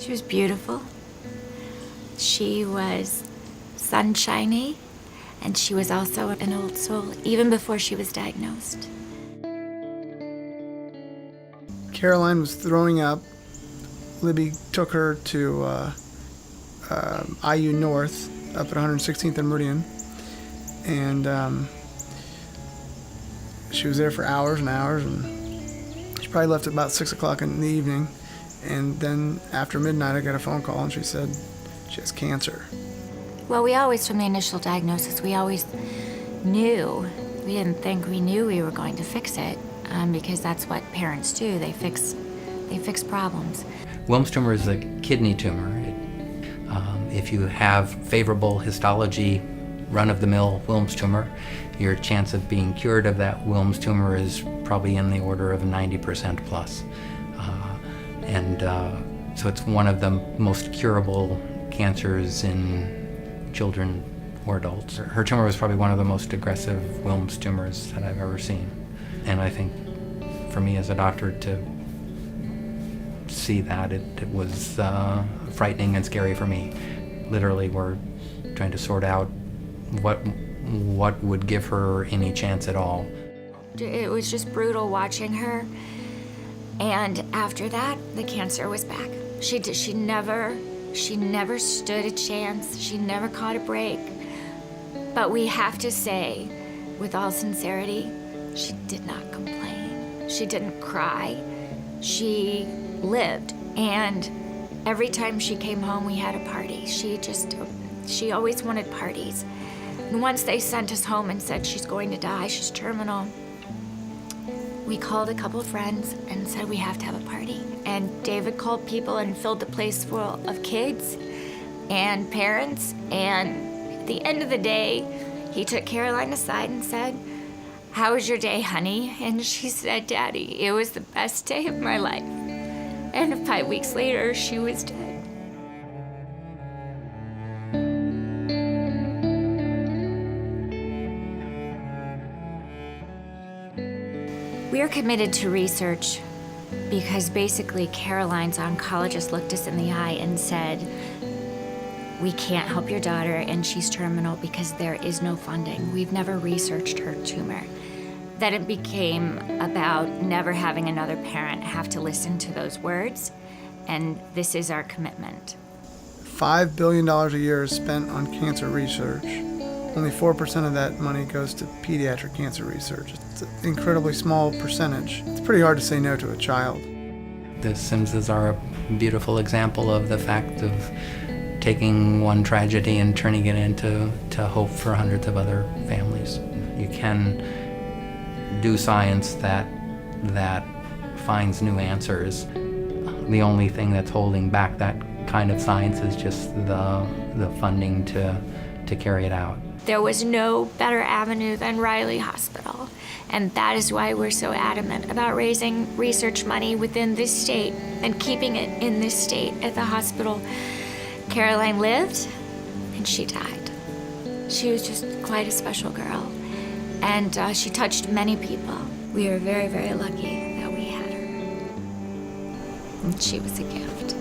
She was beautiful. She was sunshiny, and she was also an old soul, even before she was diagnosed. Caroline was throwing up. Libby took her to IU North up at 116th and Meridian, and she was there for hours and hours, and she probably left at about 6 o'clock in the evening. And then after midnight, I got a phone call, and she said she has cancer. Well, we always, from the initial diagnosis, we always knew. We didn't think we knew we were going to fix it, because that's what parents do. They fix problems. Wilms tumor is a kidney tumor. If you have favorable histology, run-of-the-mill Wilms tumor, your chance of being cured of that Wilms tumor is probably in the order of 90% plus. So it's one of the most curable cancers in children or adults. Her tumor was probably one of the most aggressive Wilms tumors that I've ever seen. And I think for me as a doctor to see that, it was frightening and scary for me. Literally, we're trying to sort out what would give her any chance at all. It was just brutal watching her. And after that, the cancer was back. She never stood a chance. She never caught a break. But we have to say, with all sincerity, she did not complain. She didn't cry. She lived. And every time she came home, we had a party. She always wanted parties. And once they sent us home and said she's going to die, she's terminal, we called a couple of friends and said we have to have a party. And David called people and filled the place full of kids and parents. And at the end of the day, he took Caroline aside and said, "How was your day, honey?" And she said, "Daddy, it was the best day of my life." And 5 weeks later, she was dead. We are committed to research because basically Caroline's oncologist looked us in the eye and said, "We can't help your daughter and she's terminal because there is no funding." We've never researched her tumor. Then it became about never having another parent have to listen to those words, and this is our commitment. $5 billion a year is spent on cancer research. Only 4% of that money goes to pediatric cancer research. It's an incredibly small percentage. It's pretty hard to say no to a child. The Symmses are a beautiful example of the fact of taking one tragedy and turning it into hope for hundreds of other families. You can do science that finds new answers. The only thing that's holding back that kind of science is just the funding to carry it out. There was no better avenue than Riley Hospital, and that is why we're so adamant about raising research money within this state and keeping it in this state at the hospital. Caroline lived, and she died. She was just quite a special girl, and she touched many people. We are very, very lucky that we had her, and she was a gift.